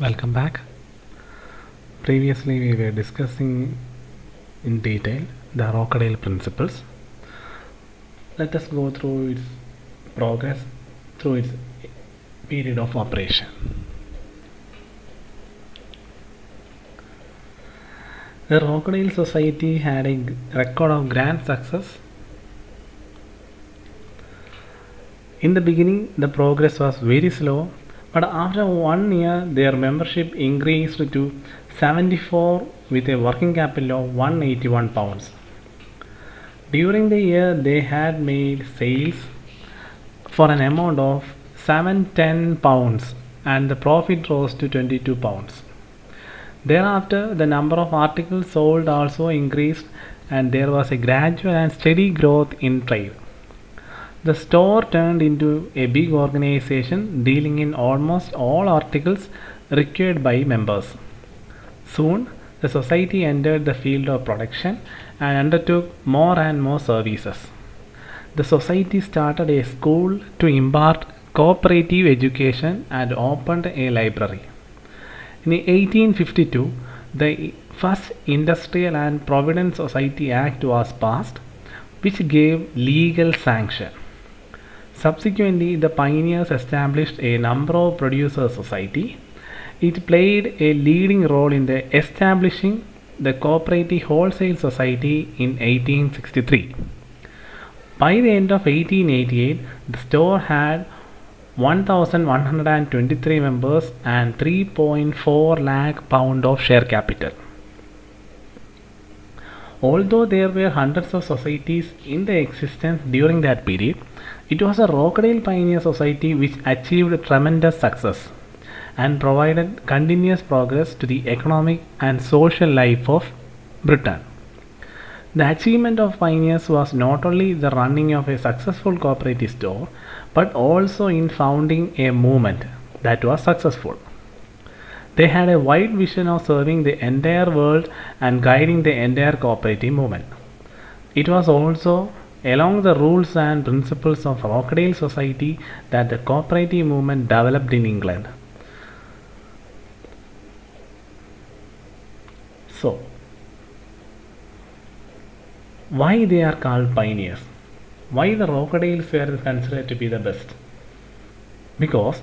Welcome back. Previously, we were discussing in detail the Rochdale principles. Let us go through its progress through its period of operation. The Rochdale Society had a record of grand success. In the beginning, the progress was very slow, but after 1 year, their membership increased to 74 with a working capital of £181. During the year, they had made sales for an amount of £710 and the profit rose to £22. Thereafter, the number of articles sold also increased and there was a gradual and steady growth in trade. The store turned into a big organization dealing in almost all articles required by members. Soon, the society entered the field of production and undertook more and more services. The society started a school to impart cooperative education and opened a library. In 1852, the first Industrial and Provident Society Act was passed, which gave legal sanction. Subsequently, the pioneers established a number of producer society. It played a leading role in establishing the Cooperative Wholesale Society in 1863. By the end of 1888, the store had 1,123 members and 3.4 lakh pound of share capital. Although there were hundreds of societies in the existence during that period, it was a Rochdale Pioneer Society which achieved tremendous success and provided continuous progress to the economic and social life of Britain. The achievement of pioneers was not only the running of a successful cooperative store, but also in founding a movement that was successful. They had a wide vision of serving the entire world and guiding the entire cooperative movement. It was also along the rules and principles of Rochdale Society that the cooperative movement developed in England. So, why they are called pioneers? Why the Rochdales were considered to be the best? Because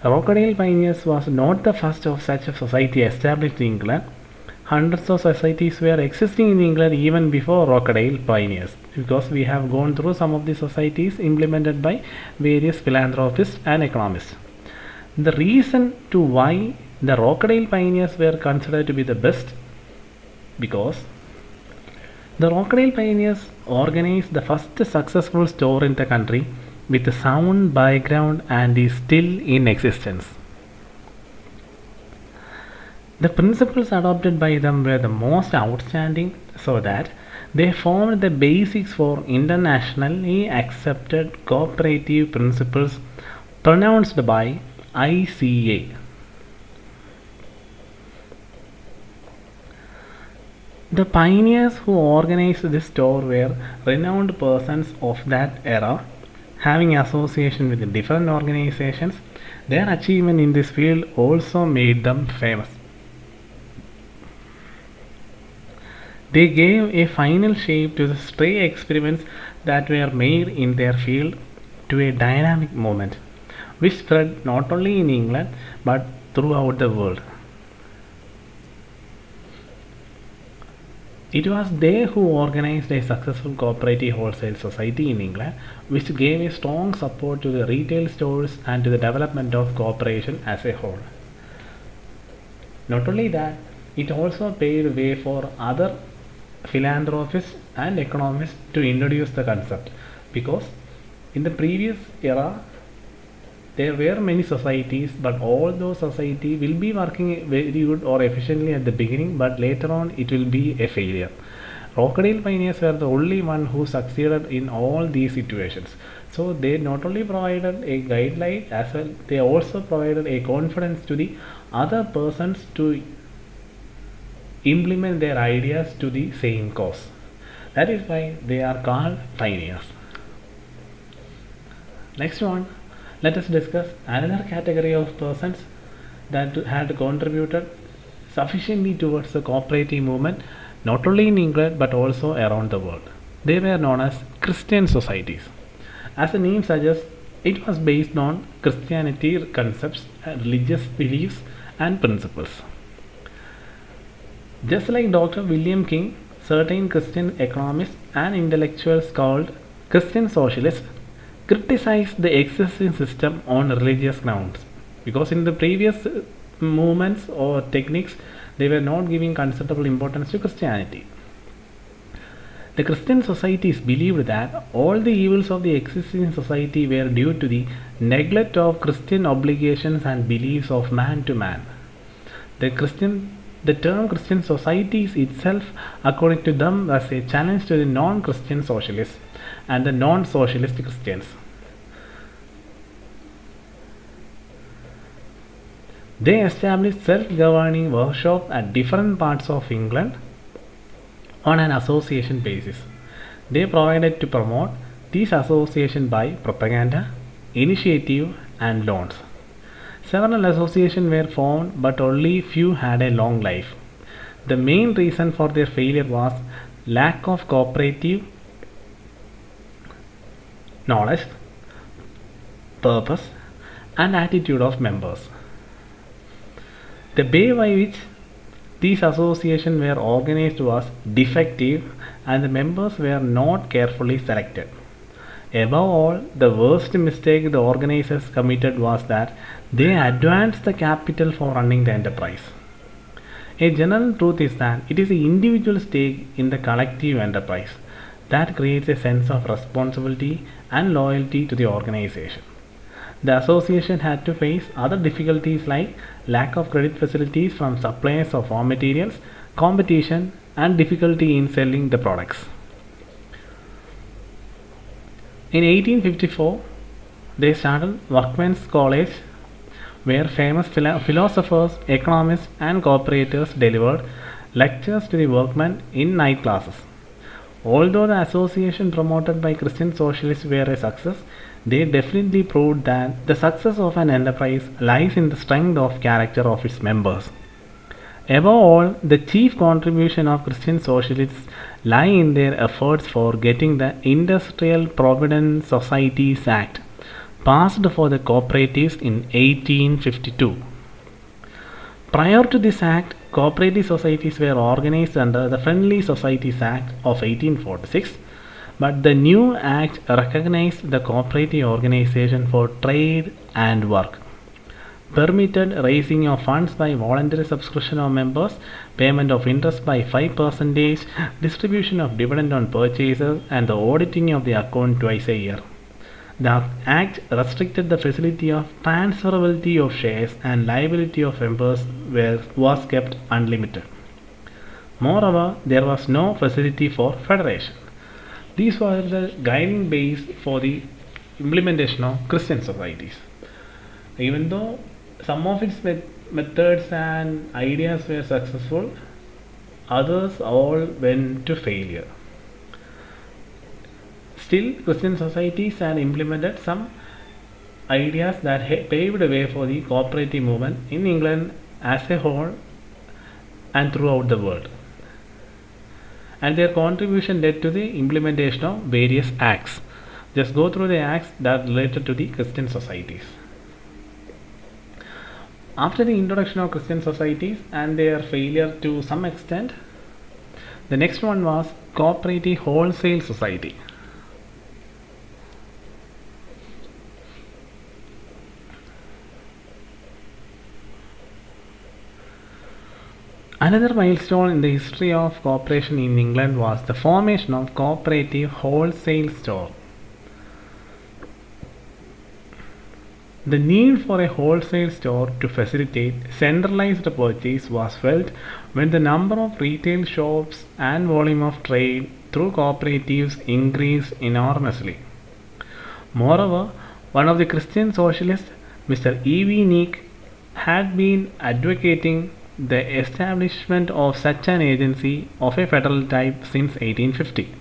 Rochdale Pioneers was not the first of such a society established in England. Hundreds of societies were existing in England even before Rochdale Pioneers, because we have gone through some of the societies implemented by various philanthropists and economists. The reason to why the Rochdale Pioneers were considered to be the best, because the Rochdale Pioneers organized the first successful store in the country with a sound background and is still in existence. The principles adopted by them were the most outstanding, so that they formed the basics for internationally accepted cooperative principles pronounced by ICA. The pioneers who organized this store were renowned persons of that era, having association with different organizations. Their achievement in this field also made them famous. They gave a final shape to the stray experiments that were made in their field to a dynamic movement, which spread not only in England but throughout the world. It was they who organized a successful cooperative wholesale society in England, which gave a strong support to the retail stores and to the development of cooperation as a whole. Not only that, it also paved way for other philanthropists and economists to introduce the concept, because in the previous era there were many societies, but all those societies will be working very good or efficiently at the beginning, but later on it will be a failure. Rochdale Pioneers were the only one who succeeded in all these situations. So they not only provided a guideline as well, they also provided a confidence to the other persons to implement their ideas to the same cause. That is why they are called pioneers. Next one, let us discuss another category of persons that had contributed sufficiently towards the cooperative movement not only in England but also around the world. They were known as Christian societies. As the name suggests, it was based on Christianity concepts, religious beliefs, and principles. Just like Dr. William King, certain Christian economists and intellectuals called Christian socialists criticized the existing system on religious grounds, because in the previous movements or techniques they were not giving considerable importance to Christianity. The Christian societies believed that all the evils of the existing society were due to the neglect of Christian obligations and beliefs of man to man. The term Christian societies itself, according to them, was a challenge to the non-Christian socialists and the non-socialist Christians. They established self-governing workshops at different parts of England on an association basis. They provided to promote these associations by propaganda, initiative, and loans. Several associations were formed, but only few had a long life. The main reason for their failure was lack of cooperative knowledge, purpose, and attitude of members. The way by which these associations were organized was defective, and the members were not carefully selected. Above all, the worst mistake the organizers committed was that they advanced the capital for running the enterprise. A general truth is that it is the individual stake in the collective enterprise that creates a sense of responsibility and loyalty to the organization. The association had to face other difficulties like lack of credit facilities from suppliers of raw materials, competition, and difficulty in selling the products. In 1854, they started Workmen's College, where famous philosophers, economists, and cooperators delivered lectures to the workmen in night classes. Although the association promoted by Christian socialists were a success, they definitely proved that the success of an enterprise lies in the strength of character of its members. Above all, the chief contribution of Christian socialists lie in their efforts for getting the Industrial Provident Societies Act passed for the cooperatives in 1852. Prior to this act, cooperative societies were organized under the Friendly Societies Act of 1846, but the new act recognized the cooperative organization for trade and work, permitted raising of funds by voluntary subscription of members, payment of interest by 5%, distribution of dividend on purchases, and the auditing of the account twice a year. The Act restricted the facility of transferability of shares, and liability of members was kept unlimited. Moreover, there was no facility for federation. These were the guiding base for the implementation of Christian societies. Even though some of its methods and ideas were successful, others all went to failure. Still, Christian societies had implemented some ideas that paved the way for the cooperative movement in England as a whole and throughout the world. And their contribution led to the implementation of various acts. Just go through the acts that related to the Christian societies. After the introduction of Christian societies and their failure to some extent, the next one was Cooperative Wholesale Society. Another milestone in the history of cooperation in England was the formation of Cooperative Wholesale Store. The need for a wholesale store to facilitate centralized purchase was felt when the number of retail shops and volume of trade through cooperatives increased enormously. Moreover, one of the Christian socialists, Mr. E.V. Nick, had been advocating the establishment of such an agency of a federal type since 1850.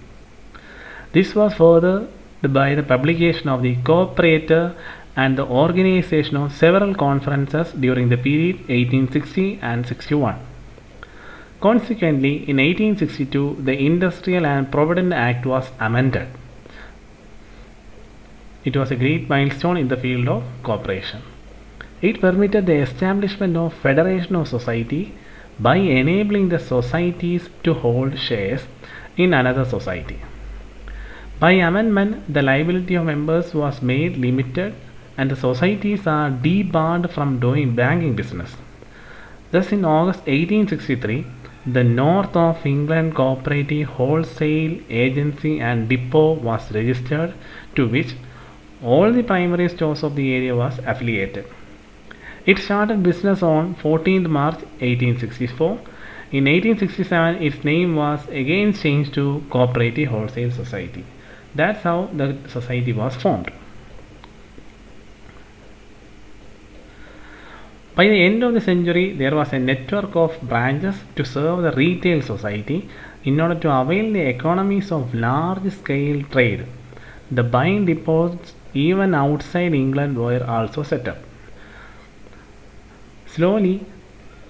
This was furthered by the publication of the Co-operator and the organization of several conferences during the period 1860 and 61. Consequently, in 1862, the Industrial and Provident Act was amended. It was a great milestone in the field of cooperation. It permitted the establishment of Federation of Society by enabling the societies to hold shares in another society. By amendment, the liability of members was made limited and the societies are debarred from doing banking business. Thus, in August 1863, the North of England Co-operative Wholesale Agency and Depot was registered, to which all the primary stores of the area was affiliated. It started business on 14th March 1864. In 1867, its name was again changed to Cooperative Wholesale Society. That's how the society was formed. By the end of the century, there was a network of branches to serve the retail society in order to avail the economies of large-scale trade. The buying depots even outside England were also set up. Slowly,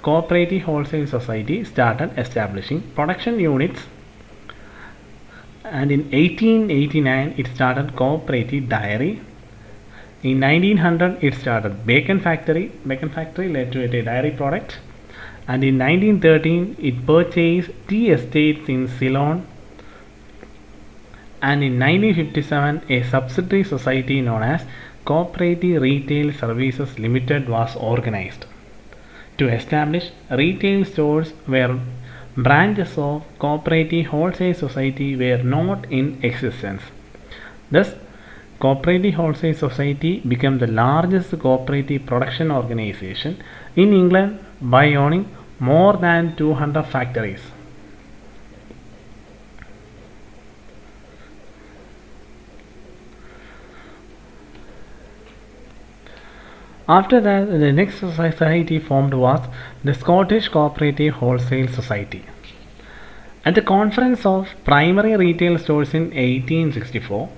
Cooperative Wholesale Society started establishing production units, and in 1889 it started Cooperative Dairy. In 1900 it started Bacon Factory. Bacon Factory led to a dairy product, and in 1913 it purchased tea estates in Ceylon, and in 1957 a subsidiary society known as Cooperative Retail Services Limited was organized to establish retail stores where branches of Cooperative Wholesale Society were not in existence. Thus, Cooperative Wholesale Society became the largest cooperative production organization in England by owning more than 200 factories. After that, the next society formed was the Scottish Co-operative Wholesale Society. At the Conference of Primary Retail Stores in 1864,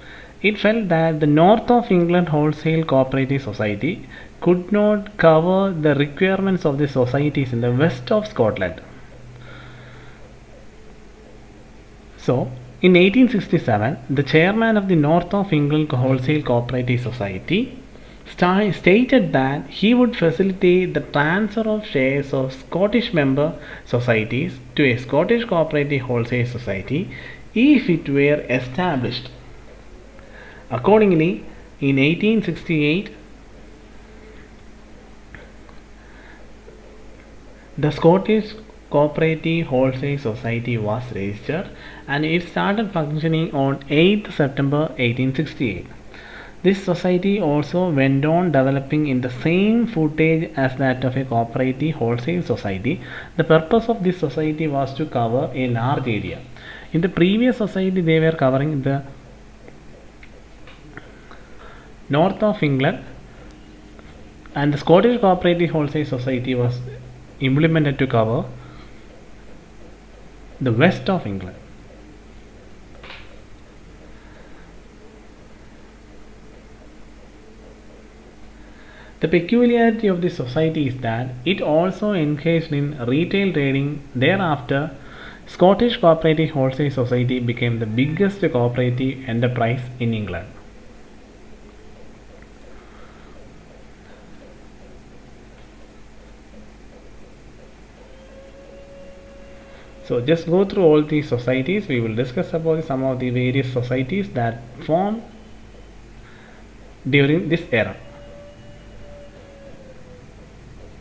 it felt that the North of England Wholesale Cooperative Society could not cover the requirements of the societies in the west of Scotland. So, in 1867, the chairman of the North of England Wholesale Cooperative Society stated that he would facilitate the transfer of shares of Scottish member societies to a Scottish Cooperative Wholesale Society if it were established. Accordingly, in 1868, the Scottish Cooperative Wholesale Society was registered and it started functioning on 8th September 1868. This society also went on developing in the same footage as that of a cooperative wholesale society. The purpose of this society was to cover a large area. In the previous society, they were covering the north of England, and the Scottish Cooperative Wholesale Society was implemented to cover the west of England. The peculiarity of this society is that it also engaged in retail trading. Thereafter, Scottish Cooperative Wholesale Society became the biggest cooperative enterprise in England. So just go through all these societies. We will discuss about some of the various societies that formed during this era.